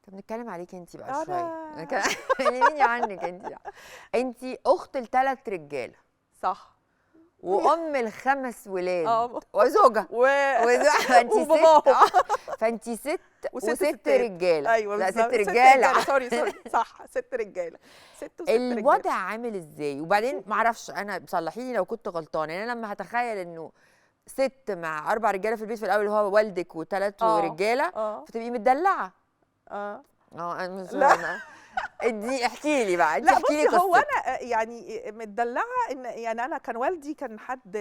بنتكلم عليكي انت بقى شويه. انا كلميني عنك انت بقى. انت اخت ل3 رجاله صح وام ل5 ولاد اه وزوجه فانت وباباهم فانت ست وست وست ستات. رجاله. ايوه لا 6 بالظبط، ست رجاله. سوري صح، 6 رجاله، 6 و6 رجاله. الوضع عامل ازاي؟ وبعدين ما اعرفش، انا صلحيني لو كنت غلطانه، يعني انا لما هتخيل انه ست مع 4 رجاله في البيت في الاول اللي هو والدك و3 رجاله اه فتبقي متدلعه. اه انا مش لا انا. ادي احكي لي بقى، انت لا احكي لي بصي، هو قصتك. انا يعني متدلعه، ان يعني انا كان والدي كان حد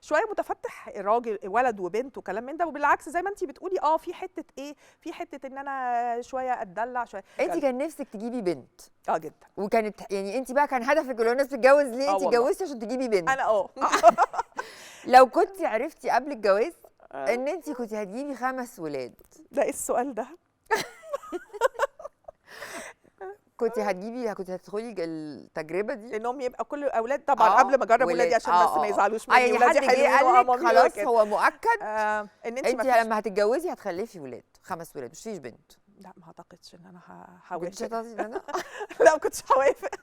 شويه متفتح، راجل ولد وبنت وكلام من ده، وبالعكس زي ما انت بتقولي في حته ايه، في حته ان انا شويه اتدلع شويه. انت كان نفسك تجيبي بنت جدا. وكانت يعني انت بقى كان هدفك اللي هو الناس تتجوز ليه؟ انت والله اتجوزتي عشان تجيبي بنت. انا لو كنت عرفتي قبل الجواز آه. ان انت كنت هتجيبي 5 ولاد، ده ايه السؤال ده؟ كنت هتدخلي التجربه دي؟ انهم يبقى كل اولاد طبعا قبل ما اجرب ولادي عشان بس ما يزعلوش مني، يعني ولادي حد جه حلوين قال لك وامامي خلاص كده. هو مؤكد ان انت انت ما فيش. لما هتتجوزي هتخلفي ولاد 5 ولاد مش فيش بنت؟ لا ما اعتقدش ان انا كنتش هوافق. هتعطي انا. لا ما كنتش هوافق.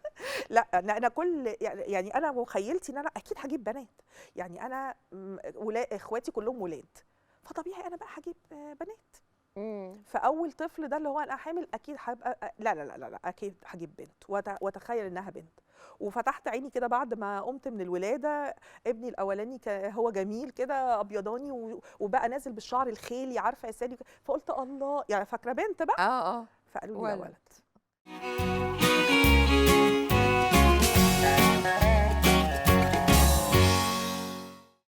لا انا كل يعني انا مخيلتي ان انا اكيد هجيب بنات، يعني انا اخواتي كلهم ولاد، فطبيعي انا بقى هجيب بنات. فاول طفل ده اللي هو انا حامل اكيد هبقى لا اكيد هجيب بنت، واتخيل انها بنت. وفتحت عيني كده بعد ما قمت من الولاده، ابني الاولاني هو جميل كده ابيضاني وبقى نازل بالشعر الخيلي، عارفه يا سالي، فقلت الله، يعني فاكره بنت بقى. اه فقالوا لي لا ولد.